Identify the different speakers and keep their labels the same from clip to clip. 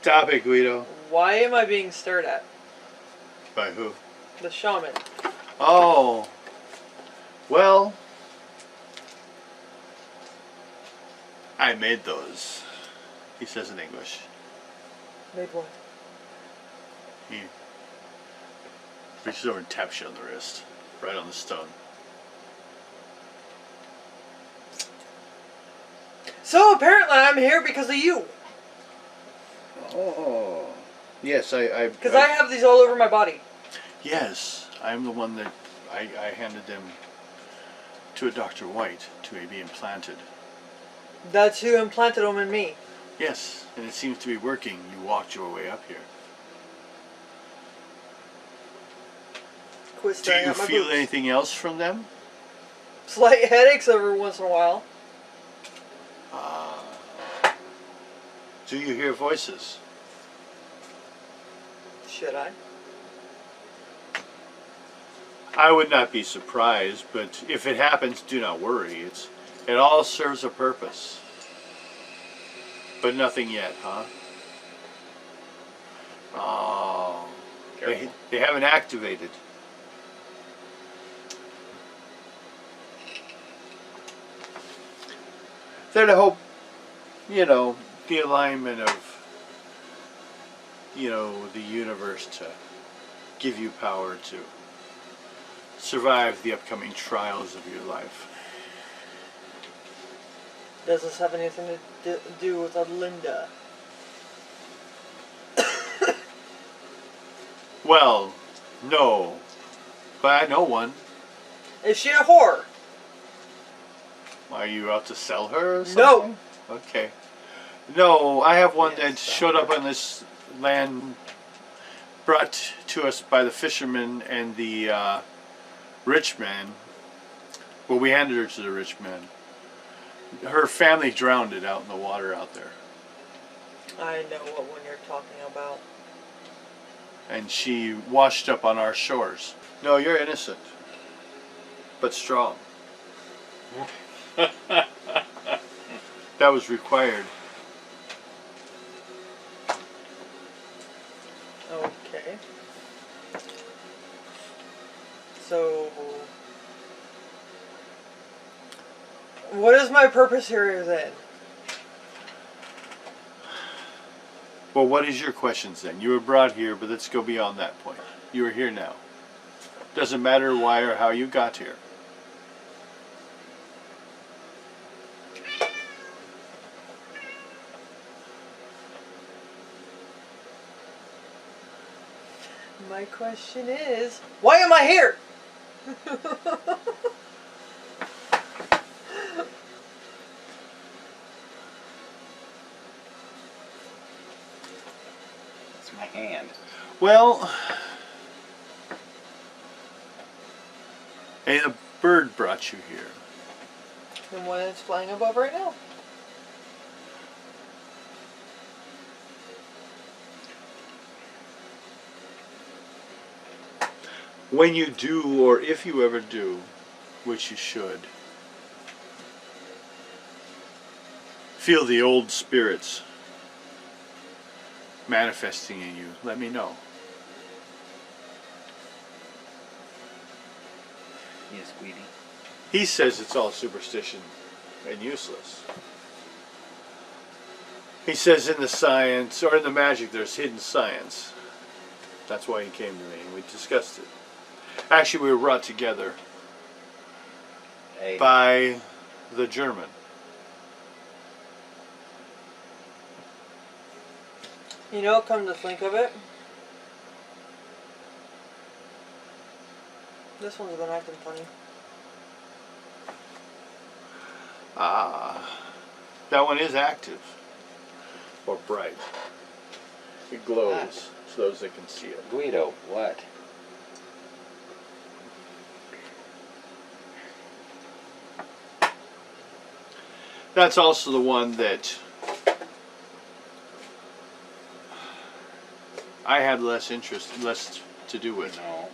Speaker 1: Stop it, Guido.
Speaker 2: Why am I being stared at?
Speaker 1: By who?
Speaker 2: The shaman.
Speaker 1: Oh. Well, I made those. He says in English.
Speaker 2: Made what?
Speaker 1: He reaches over and taps you on the wrist. Right on the stone.
Speaker 2: So apparently I'm here because of you.
Speaker 1: Oh. Yes, I
Speaker 2: Because I have these all over my body.
Speaker 1: Yes, I'm the one that I handed them to a Dr. White to be implanted.
Speaker 2: That's who implanted them in me.
Speaker 1: Yes, and it seems to be working. You walked your way up here.
Speaker 2: Quit
Speaker 1: Do
Speaker 2: staring
Speaker 1: you
Speaker 2: at my
Speaker 1: feel
Speaker 2: boobs.
Speaker 1: anything else from them?
Speaker 2: Slight headaches every once in a while.
Speaker 1: Do you hear voices?
Speaker 2: Should I?
Speaker 1: I would not be surprised, but if it happens, do not worry. It all serves a purpose. But nothing yet, huh? Oh, they haven't activated. They're to hope, the alignment of, the universe to give you power to survive the upcoming trials of your life.
Speaker 2: Does this have anything to do with Linda?
Speaker 1: Well, no. But I know one.
Speaker 2: Is she a whore?
Speaker 1: Are you out to sell her or something?
Speaker 2: No.
Speaker 1: Okay. No, I have one
Speaker 2: Yes,
Speaker 1: that showed up on this land brought to us by the fisherman and the rich man. Well, we handed her to the rich man. Her family drowned it out in the water out there.
Speaker 2: I know what one you're talking about.
Speaker 1: And she washed up on our shores. No, you're innocent. But strong. That was required.
Speaker 2: Okay. So, what is my purpose here then?
Speaker 1: Well, what is your questions then? You were brought here, but let's go beyond that point. You are here now. Doesn't matter why or how you got here.
Speaker 2: My question is, why am I here?
Speaker 3: It's my hand.
Speaker 1: Well, a bird brought you here.
Speaker 2: The one that's flying above right now.
Speaker 1: When you do, or if you ever do, which you should, feel the old spirits manifesting in you, let me know.
Speaker 3: Yes, Guidi.
Speaker 1: He says it's all superstition and useless. He says in the science, or in the magic, there's hidden science. That's why he came to me, and we discussed it. Actually, we were brought together by the German.
Speaker 2: You know, come to think of it, this one's been acting funny.
Speaker 1: Ah, that one is active. Or bright. It glows, so those that can see it.
Speaker 3: Guido, what?
Speaker 1: That's also the one that I had less to do with.
Speaker 3: No.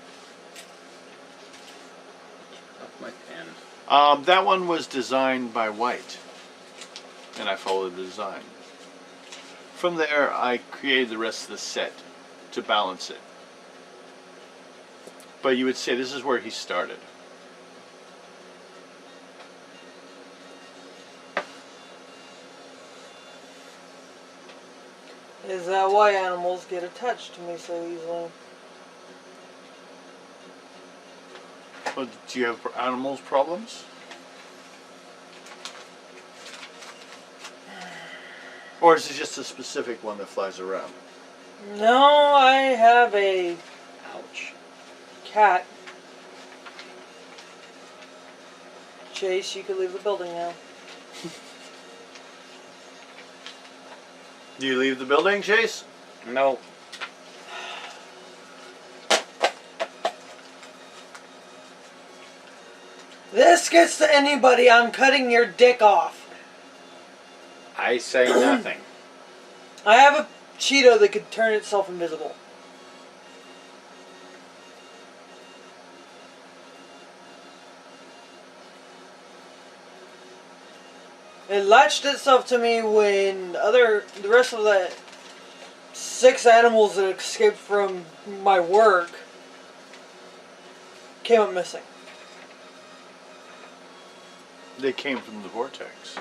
Speaker 3: Off my pen.
Speaker 1: That one was designed by White, and I followed the design. From there, I created the rest of the set to balance it. But you would say this is where he started.
Speaker 2: Is that why animals get attached to me so easily?
Speaker 1: Well, do you have animals problems? Or is it just a specific one that flies around?
Speaker 2: No, I have a
Speaker 3: Ouch.
Speaker 2: cat. Chase, you could leave the building now.
Speaker 1: Do you leave the building, Chase?
Speaker 3: No.
Speaker 2: This gets to anybody, I'm cutting your dick off.
Speaker 3: I say nothing.
Speaker 2: I have a Cheeto that could turn itself invisible. It latched itself to me when the rest of the 6 animals that escaped from my work came up missing.
Speaker 1: They came from the vortex.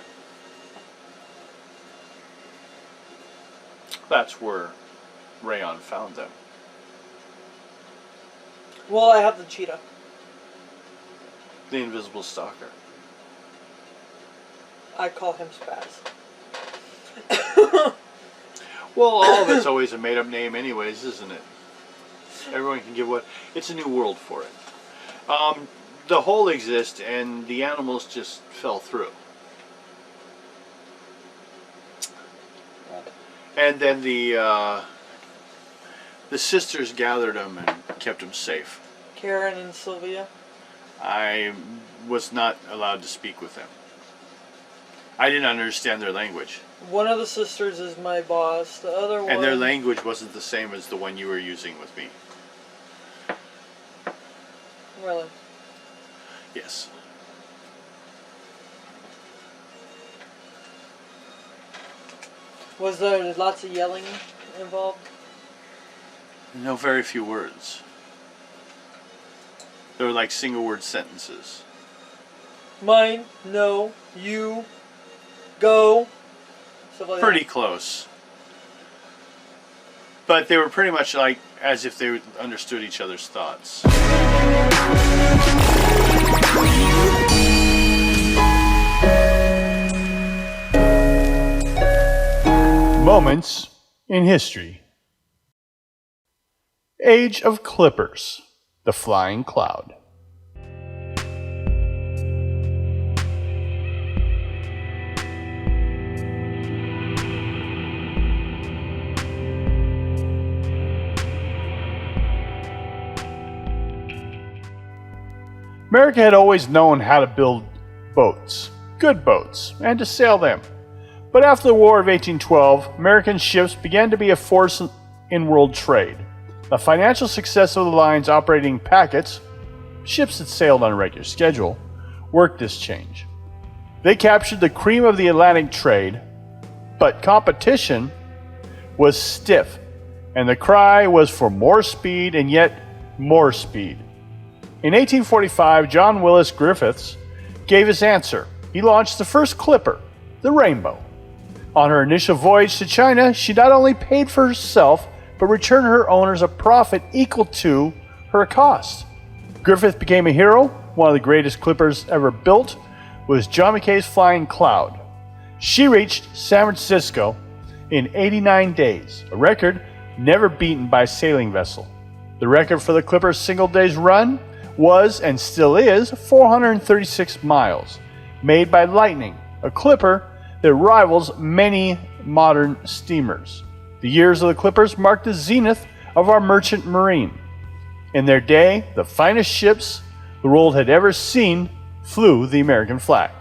Speaker 1: That's where Rayon found them.
Speaker 2: Well, I have the cheetah.
Speaker 1: The invisible stalker.
Speaker 2: I call him Spaz.
Speaker 1: Well, all of it's always a made-up name anyways, isn't it? Everyone can give what... It's a new world for it. The hole exists, and the animals just fell through.
Speaker 3: What?
Speaker 1: And then the sisters gathered them and kept them safe.
Speaker 2: Karen and Sylvia.
Speaker 1: I was not allowed to speak with them. I didn't understand their language.
Speaker 2: One of the sisters is my boss. The other one...
Speaker 1: And their language wasn't the same as the one you were using with me.
Speaker 2: Really?
Speaker 1: Yes.
Speaker 2: Was there lots of yelling involved?
Speaker 1: No, very few words. They were like single-word sentences.
Speaker 2: Mine, no, you, go, stuff like
Speaker 1: Pretty
Speaker 2: that.
Speaker 1: close. But they were pretty much like as if they understood each other's thoughts. Moments in history. Age of Clippers, the Flying Cloud. America had always known how to build boats, good boats, and to sail them. But after the War of 1812, American ships began to be a force in world trade. The financial success of the lines operating packets, ships that sailed on a regular schedule, worked this change. They captured the cream of the Atlantic trade, but competition was stiff, and the cry was for more speed and yet more speed. In 1845, John Willis Griffiths gave his answer. He launched the first clipper, the Rainbow. On her initial voyage to China, she not only paid for herself, but returned her owners a profit equal to her cost. Griffith became a hero. One of the greatest clippers ever built was John Mackay's Flying Cloud. She reached San Francisco in 89 days, a record never beaten by a sailing vessel. The record for the clipper's single day's run was, and still is, 436 miles, made by Lightning, a clipper that rivals many modern steamers. The years of the clippers marked the zenith of our merchant marine. In their day, the finest ships the world had ever seen flew the American flag.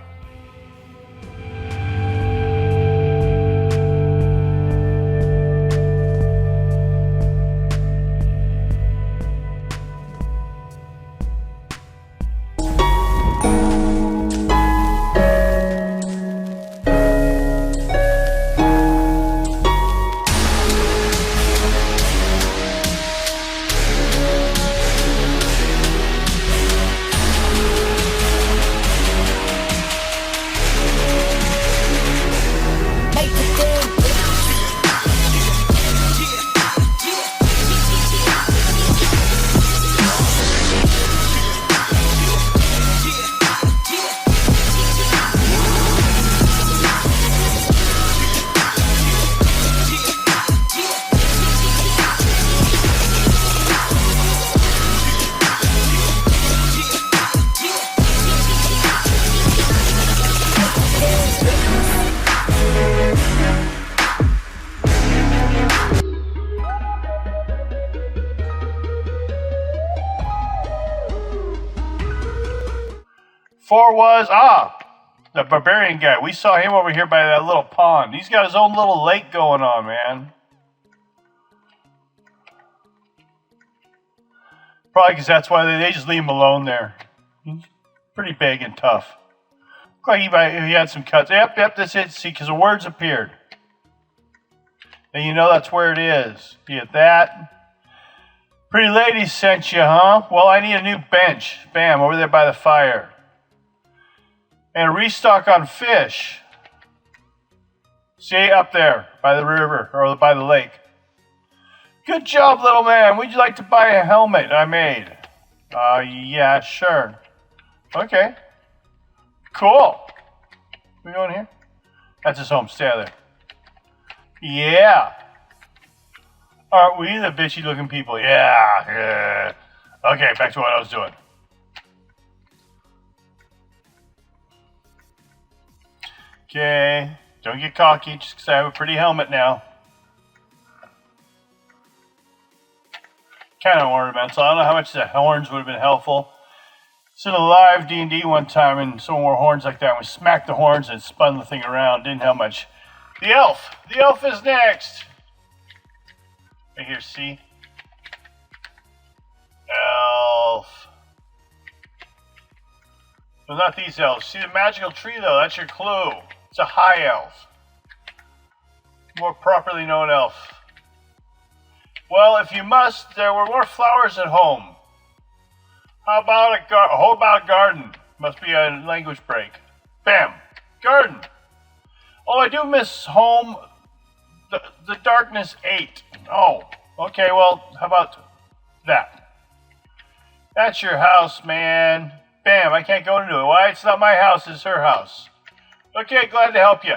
Speaker 1: before was the barbarian guy. We saw him over here by that little pond. He's got his own little lake going on, man. Probably because that's why they just leave him alone there. He's pretty big and tough. Looked like he had some cuts. Yep, that's it. See, because the words appeared. Then you know that's where it is. Be it that. Pretty lady sent you, huh? Well, I need a new bench. Bam, over there by the fire. And a restock on fish. See, up there, by the river, or by the lake. Good job, little man. Would you like to buy a helmet I made? Yeah, sure. Okay. Cool. We going here? That's his home. Stay out there. Yeah. Aren't we the bitchy looking people? Yeah. Okay, back to what I was doing. Okay. Don't get cocky just because I have a pretty helmet now. Kind of ornamental. I don't know how much the horns would have been helpful. It's in a live D&D one time and someone wore horns like that. And we smacked the horns and spun the thing around. Didn't help much. The elf. The elf is next. Right here, see? Elf. Well, not these elves. See the magical tree, though? That's your clue. It's a high elf. More properly known elf. Well, if you must, there were more flowers at home. How about a garden? Must be a language break. Bam. Garden. Oh, I do miss home. The darkness ate. Oh, okay, well, how about that? That's your house, man. Bam, I can't go into it. Why? It's not my house, it's her house. Okay, glad to help you.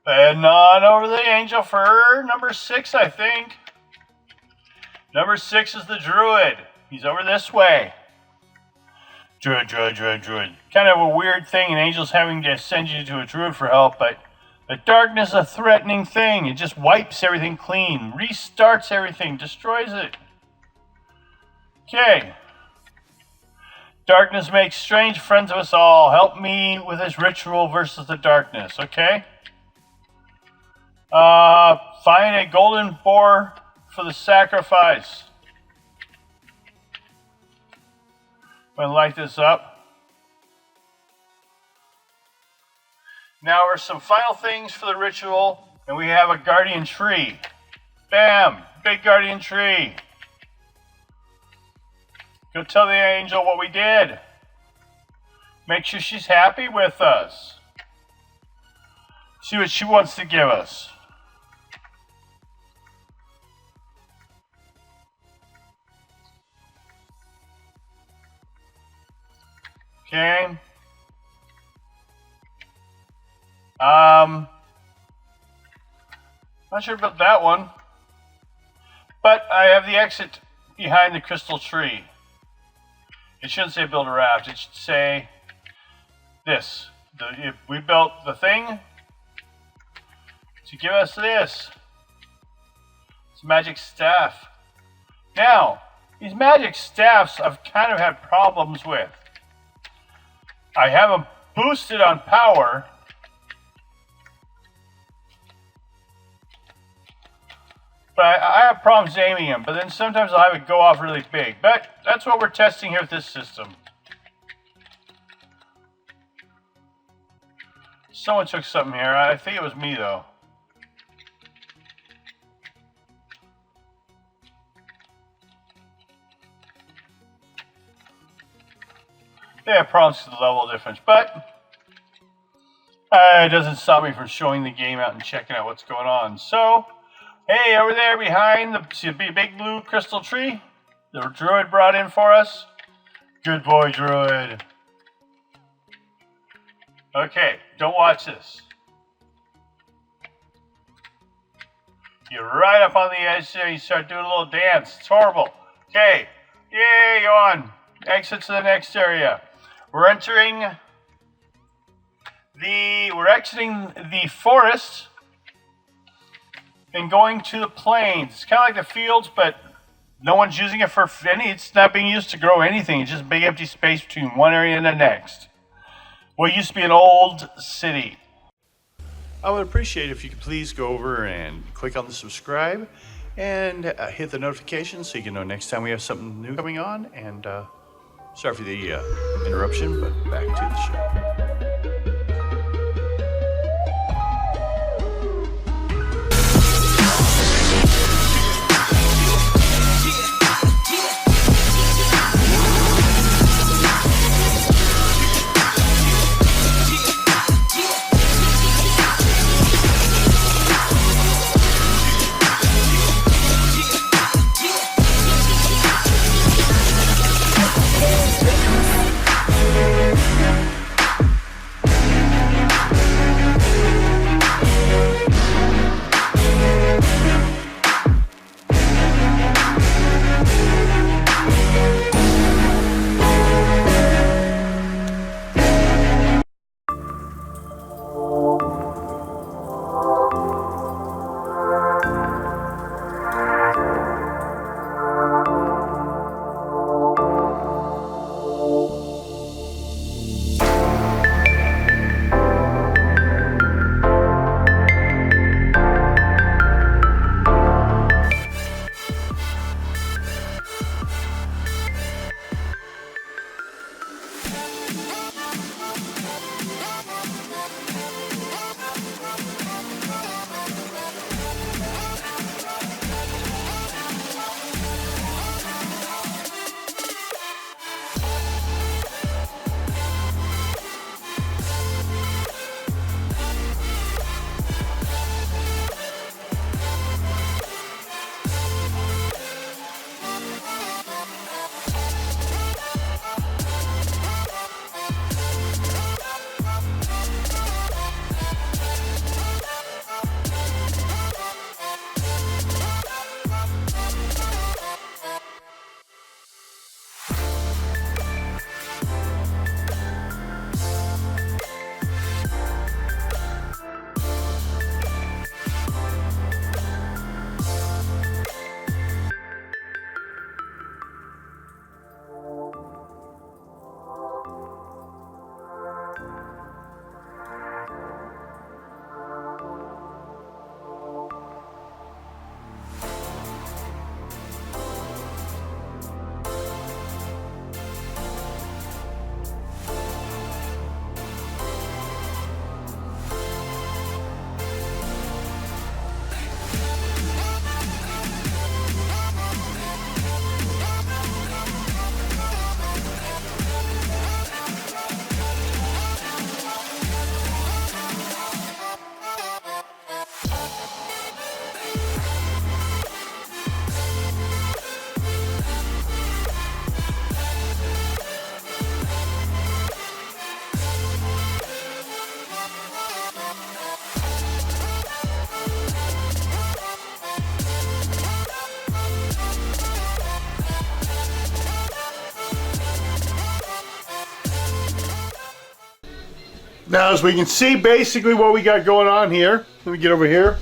Speaker 1: Heading on over the angel for number 6, I think. Number 6 is the druid. He's over this way. Druid. Kind of a weird thing, an angel's having to send you to a druid for help, but the darkness is a threatening thing. It just wipes everything clean, restarts everything, destroys it. Okay. Darkness makes strange friends of us all. Help me with this ritual versus the darkness, okay? Find a golden boar for the sacrifice. I'm going to light this up. Now are some final things for the ritual, and we have a guardian tree. Bam! Big guardian tree. Go tell the angel what we did. Make sure she's happy with us. See what she wants to give us. Okay. Not sure about that one. But I have the exit behind the crystal tree. It shouldn't say build a raft. It should say this. We built the thing to give us this. It's a magic staff. Now, these magic staffs I've kind of had problems with. I have them boosted on power. But I have problems aiming them, but then sometimes I'll have it go off really big. But that's what we're testing here with this system. Someone took something here. I think it was me, though. They have problems with the level difference, but it doesn't stop me from showing the game out and checking out what's going on. So, hey, over there behind the big blue crystal tree, the druid brought in for us. Good boy, druid. Okay, don't watch this. You're right up on the edge there. You start doing a little dance. It's horrible. Okay, yay, go on. Exit to the next area. We're exiting the forest and going to the plains. It's kind of like the fields, but No one's using it for any. It's not being used to grow anything. It's just a big empty space between one area and the next. What used to be an old city. I would appreciate if you could please go over and click on the subscribe and hit the notifications so you can know next time we have something new coming on. And sorry for the interruption, but back to the show. Now, as we can see, basically what we got going on here, let me get over here.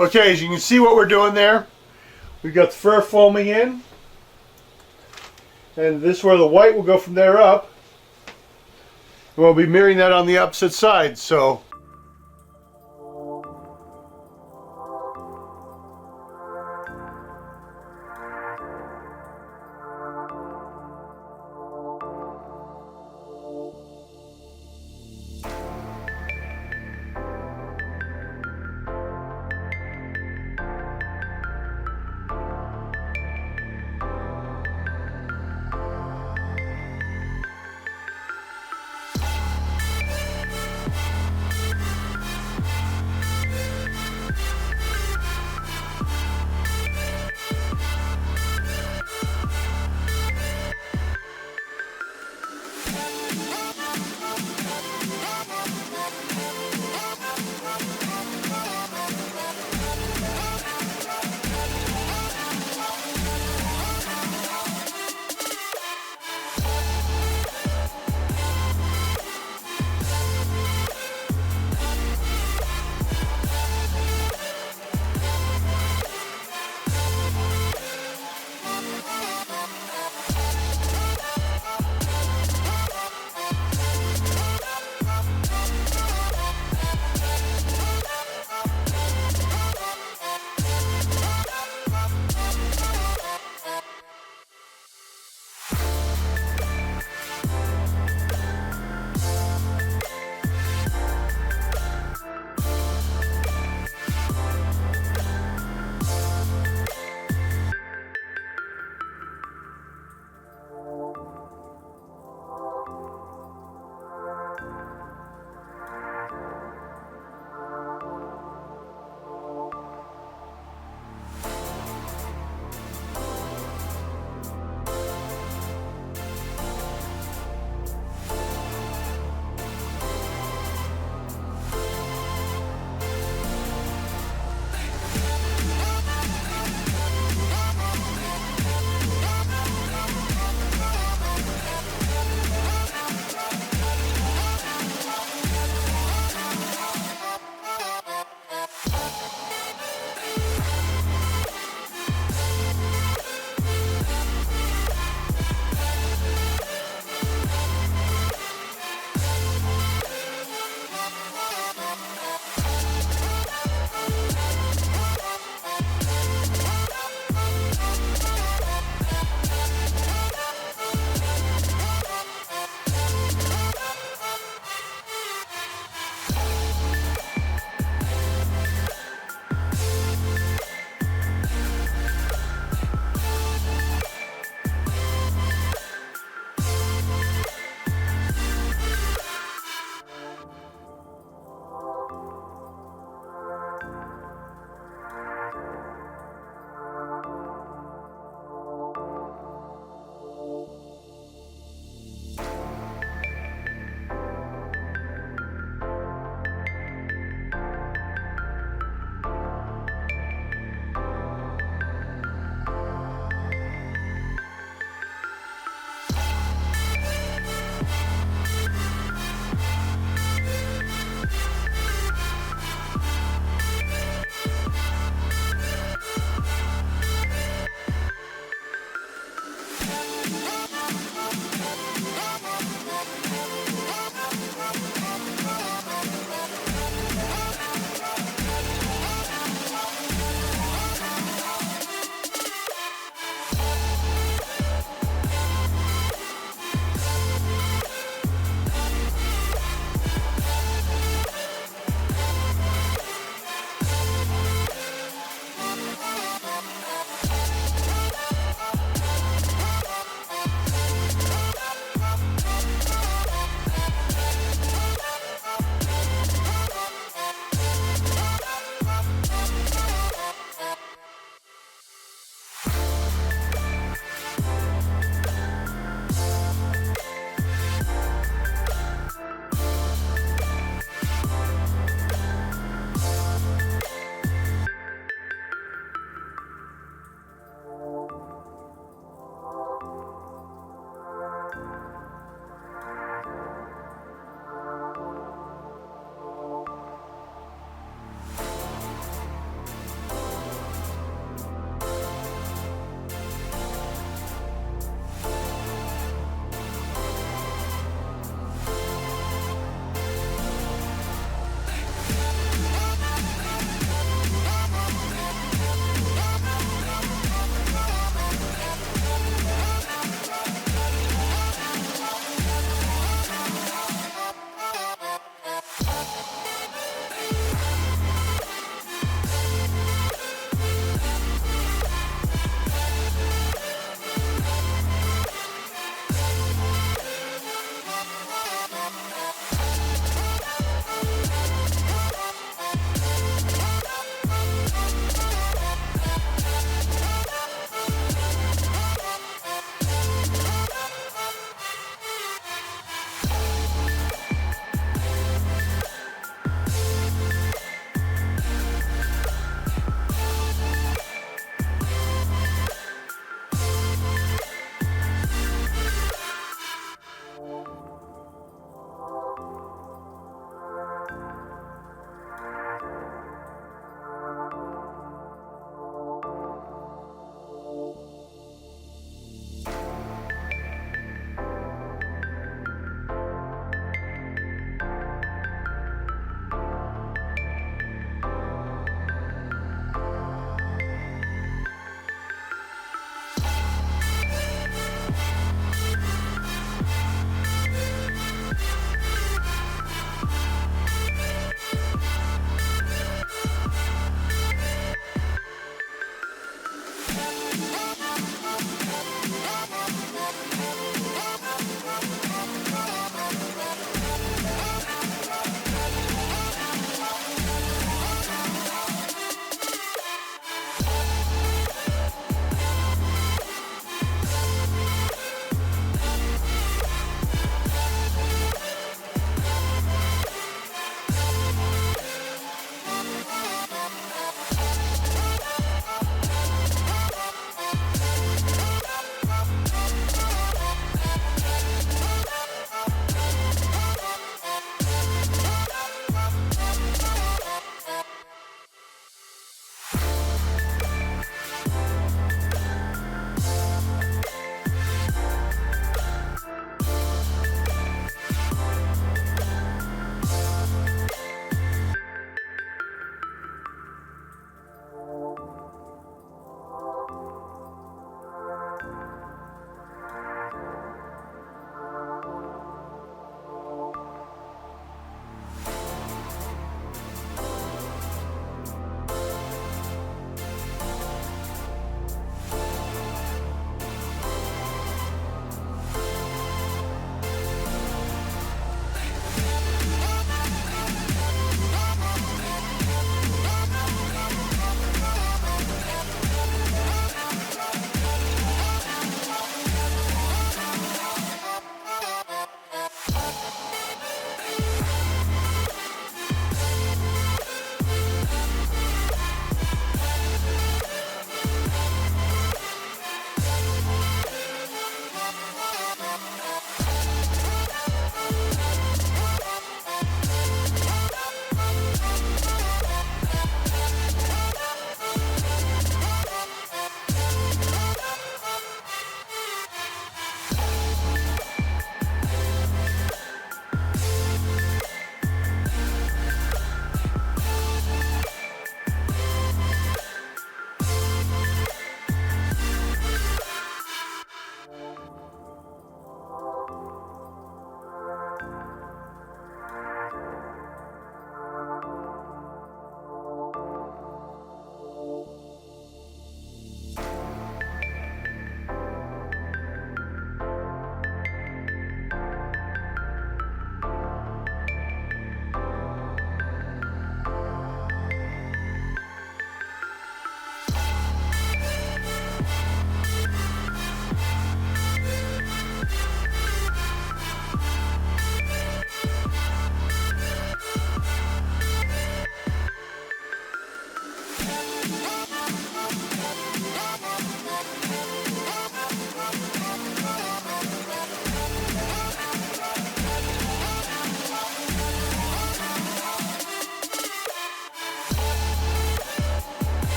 Speaker 1: Okay, as you can see what we're doing there, we've got the fur foaming in, and this is where the white will go from there up, and we'll be mirroring that on the opposite side. So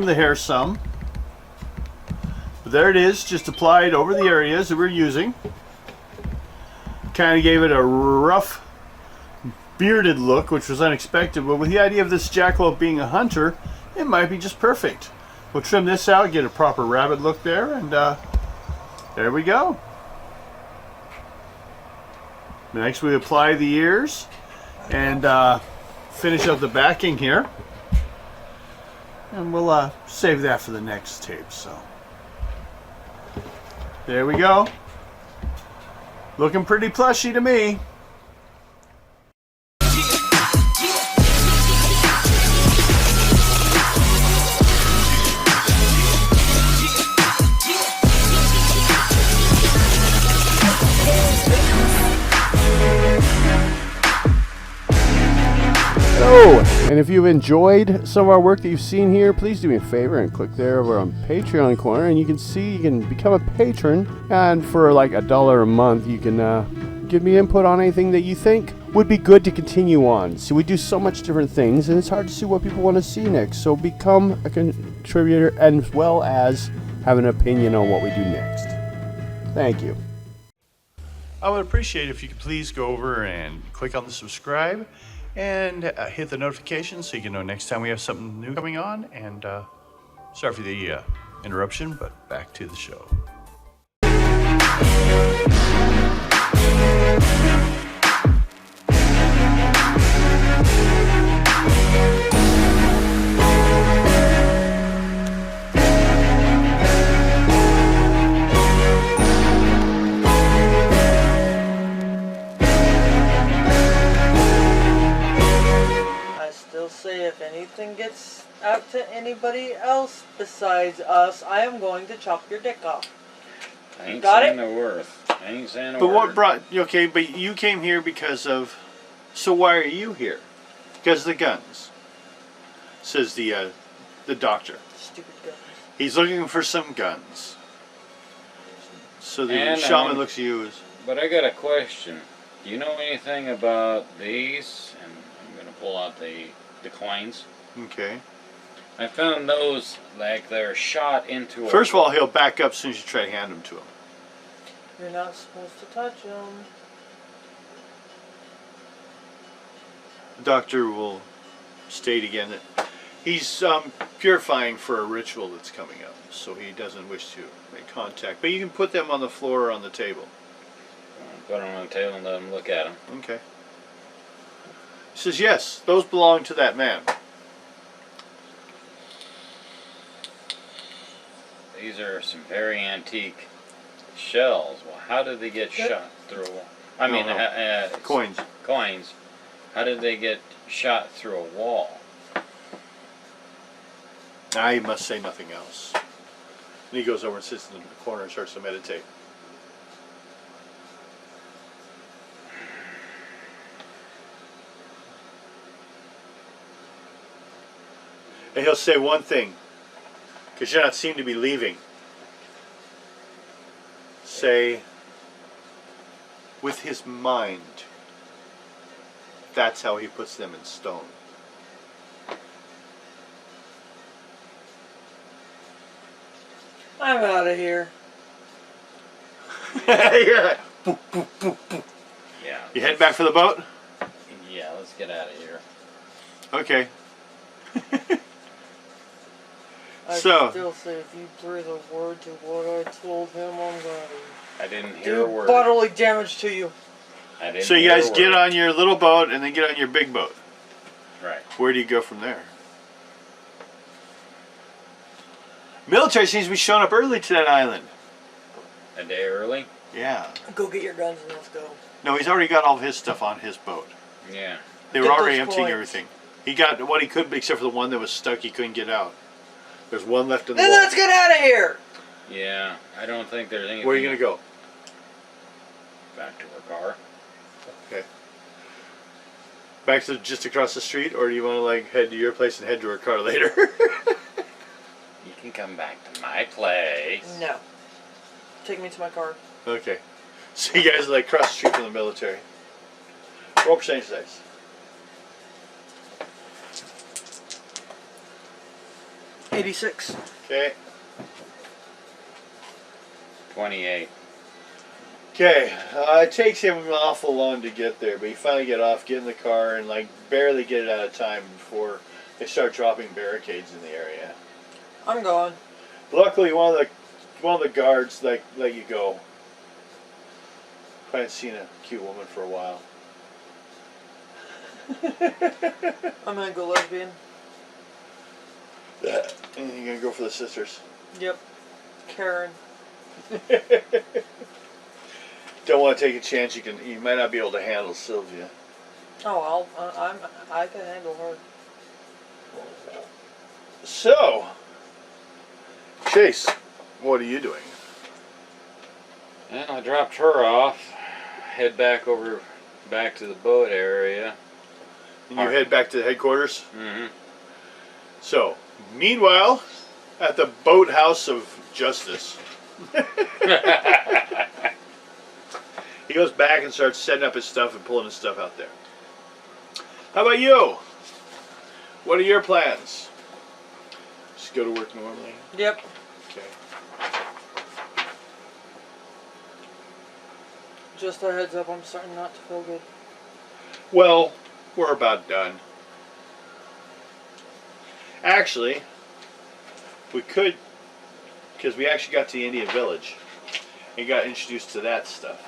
Speaker 1: the hair some. But there it is, just applied over the areas that we're using. Kind of gave it a rough, bearded look, which was unexpected, but with the idea of this jackalope being a hunter, it might be just perfect. We'll trim this out, get a proper rabbit look there, and there we go. Next we apply the ears and finish up the backing here. And we'll save that for the next tape. So there we go. Looking pretty plushy to me.
Speaker 4: Hello, and if you've enjoyed some of our work that you've seen here, please do me a favor and click there over on Patreon corner, and you can see you can become a patron, and for like $1 a month you can give me input on anything that you think would be good to continue on. So we do so much different things, and it's hard to see what people want to see next, so become a contributor as well as have an opinion on what we do next. Thank you.
Speaker 1: I would appreciate if you could please go over and click on the subscribe and hit the notification so you can know next time we have something new coming on. And sorry for the interruption, but back to the show.
Speaker 2: Say if anything gets out to anybody else besides us, I am going to chop your dick off.
Speaker 3: I ain't
Speaker 2: Got
Speaker 3: saying
Speaker 2: it?
Speaker 3: a word. I ain't saying a
Speaker 1: But
Speaker 3: word.
Speaker 1: what brought okay? But you came here because of. So why are you here? Because of the guns. Says the doctor.
Speaker 2: Stupid guns.
Speaker 1: He's looking for some guns. So the
Speaker 3: And,
Speaker 1: shaman looks at you as.
Speaker 3: But I got a question. Do you know anything about these? And I'm going to pull out the coins.
Speaker 1: Okay.
Speaker 3: I found those like they're shot into a...
Speaker 1: First of all, he'll back up as soon as you try to hand them to him.
Speaker 2: You're not supposed to touch them.
Speaker 1: The doctor will state again that he's purifying for a ritual that's coming up, so he doesn't wish to make contact. But you can put them on the floor or on the table.
Speaker 3: Put them on the table and let them look at them.
Speaker 1: Okay. He says, yes, those belong to that man.
Speaker 3: These are some very antique shells. Well, how did they get shot through? I mean,
Speaker 1: Coins.
Speaker 3: Coins. How did they get shot through a wall?
Speaker 1: I must say nothing else. And he goes over and sits in the corner and starts to meditate. And he'll say one thing, because you don't seem to be leaving. Say, with his mind, that's how he puts them in stone.
Speaker 2: I'm out of here.
Speaker 1: Yeah.
Speaker 3: Yeah.
Speaker 1: You head back for the boat?
Speaker 3: Yeah, let's get out of here.
Speaker 1: Okay.
Speaker 2: I
Speaker 1: So-
Speaker 2: still say if you breathe a word to what I told him, I'm going to
Speaker 3: I didn't hear a
Speaker 2: do
Speaker 3: word.
Speaker 2: bodily damage to you.
Speaker 3: I didn't
Speaker 1: So you
Speaker 3: hear
Speaker 1: guys
Speaker 3: a
Speaker 1: get
Speaker 3: word.
Speaker 1: on your little boat and then get on your big boat.
Speaker 3: Right.
Speaker 1: Where do you go from there? Military seems to be showing up early to that island.
Speaker 3: A day early?
Speaker 1: Yeah.
Speaker 2: Go get your guns and let's go.
Speaker 1: No, he's already got all of his stuff on his boat.
Speaker 3: Yeah.
Speaker 1: They were
Speaker 2: Get
Speaker 1: already
Speaker 2: those
Speaker 1: emptying
Speaker 2: coins.
Speaker 1: everything. He got what he could, except for the one that was stuck. He couldn't get out. There's one left in the
Speaker 2: Then
Speaker 1: wall.
Speaker 2: let's get out of here!
Speaker 3: Yeah. I don't think there's anything.
Speaker 1: Where are you gonna go?
Speaker 3: Back to our car.
Speaker 1: Okay. Back to just across the street, or do you want to like head to your place and head to her car later?
Speaker 3: You can come back to my place.
Speaker 2: No. Take me to my car.
Speaker 1: Okay. So you guys are like across the street from the military. Roll percentage dice.
Speaker 2: 86.
Speaker 1: Okay.
Speaker 3: 28.
Speaker 1: Okay. It takes him awful long to get there, but he finally get off, get in the car, and like barely get it out of time before they start dropping barricades in the area.
Speaker 2: I'm going.
Speaker 1: Luckily, one of the guards let you go. I hadn't seen a cute woman for a while.
Speaker 2: I'm gonna go lesbian.
Speaker 1: And you're gonna go for the sisters.
Speaker 2: Yep. Karen.
Speaker 1: Don't want to take a chance. You might not be able to handle Sylvia.
Speaker 2: Oh, I can handle her.
Speaker 1: So, Chase, what are you doing?
Speaker 3: And I dropped her off. Head back to the boat area.
Speaker 1: And you head back to the headquarters?
Speaker 3: Mm-hmm.
Speaker 1: So, meanwhile, at the Boathouse of Justice, he goes back and starts setting up his stuff and pulling his stuff out there. How about you? What are your plans? Just go to work normally?
Speaker 2: Yep.
Speaker 1: Okay.
Speaker 2: Just a heads up, I'm starting not to feel good.
Speaker 1: Well, we're about done. Actually, we could, because we actually got to the Indian Village and got introduced to that stuff.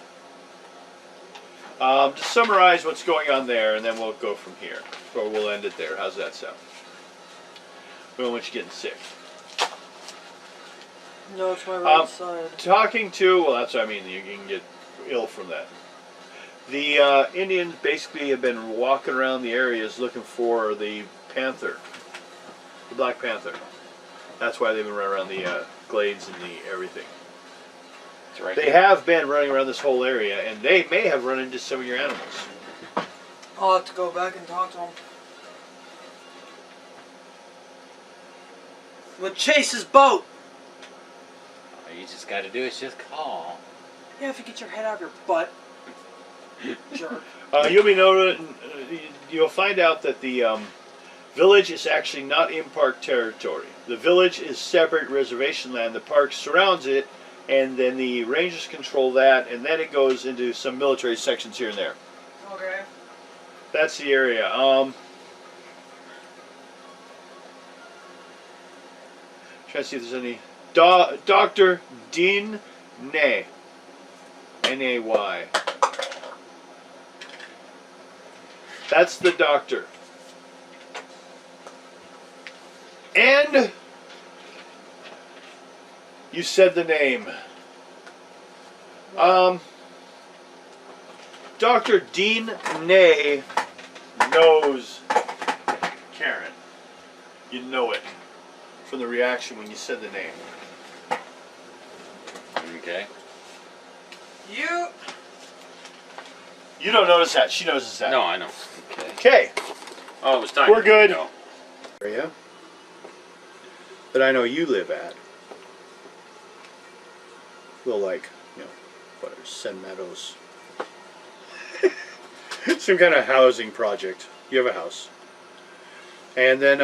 Speaker 1: To summarize what's going on there, and then we'll go from here. Or we'll end it there. How's that sound? We don't want you getting sick.
Speaker 2: No, it's my right side.
Speaker 1: Talking to, well, that's what I mean. You can get ill from that. The Indians basically have been walking around the areas looking for the panther, the Black Panther. That's why they've been running around the glades and the everything.
Speaker 3: It's right
Speaker 1: They
Speaker 3: here.
Speaker 1: have been running around this whole area, and they may have run into some of your animals.
Speaker 2: I'll have to go back and talk to him. With Chase's boat!
Speaker 3: All you just got to do is just call.
Speaker 2: Yeah, if you get your head out of your butt. Jerk.
Speaker 1: You'll find out that the village is actually not in park territory. The village is separate reservation land. The park surrounds it, and then the rangers control that, and then it goes into some military sections here and there.
Speaker 2: Okay.
Speaker 1: That's the area. Trying to see if there's any. Dr. Dean Nay. N-A-Y. That's the doctor. And you said the name. Dr. Dean Nay knows Karen. You know it from the reaction when you said the name.
Speaker 3: Okay.
Speaker 1: You don't notice that. She notices that.
Speaker 3: No, I know. Okay.
Speaker 1: Okay.
Speaker 3: Oh, it was time.
Speaker 1: We're good.
Speaker 3: No.
Speaker 1: Area that I know you live at. Well, like, what are Sen Meadows? Some kind of housing project. You have a house. And then,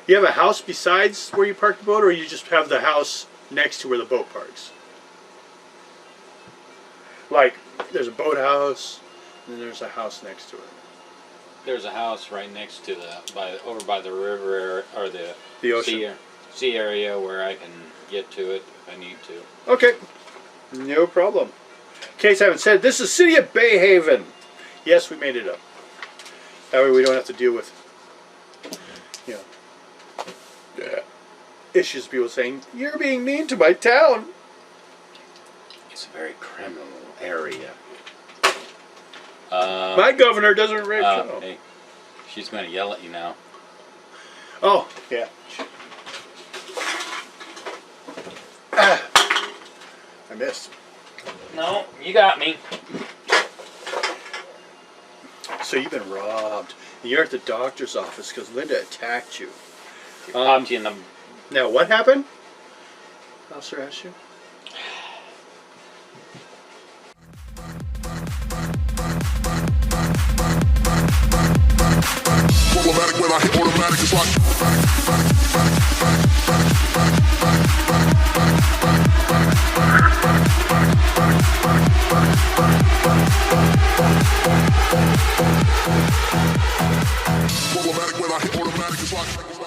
Speaker 1: you have a house besides where you park the boat, or you just have the house next to where the boat parks? Like, there's a boathouse, and then there's a house next to it.
Speaker 3: There's a house right next to over by the river or
Speaker 1: The ocean.
Speaker 3: sea area where I can get to it if I need to.
Speaker 1: Okay, no problem. In case I haven't said, this is City of Bayhaven. Yes, we made it up. That way we don't have to deal with, issues of people saying, you're being mean to my town.
Speaker 3: It's a very criminal area.
Speaker 1: My governor doesn't rape children.
Speaker 3: Hey, she's going to yell at you now.
Speaker 1: Oh, yeah. I missed.
Speaker 3: No, you got me.
Speaker 1: So you've been robbed. You're at the doctor's office because Linda attacked you.
Speaker 3: Popped you in the.
Speaker 1: Now, what happened? Officer asked you?
Speaker 5: Problematic when I hit automatic, it's like problematic when I hit automatic, it's like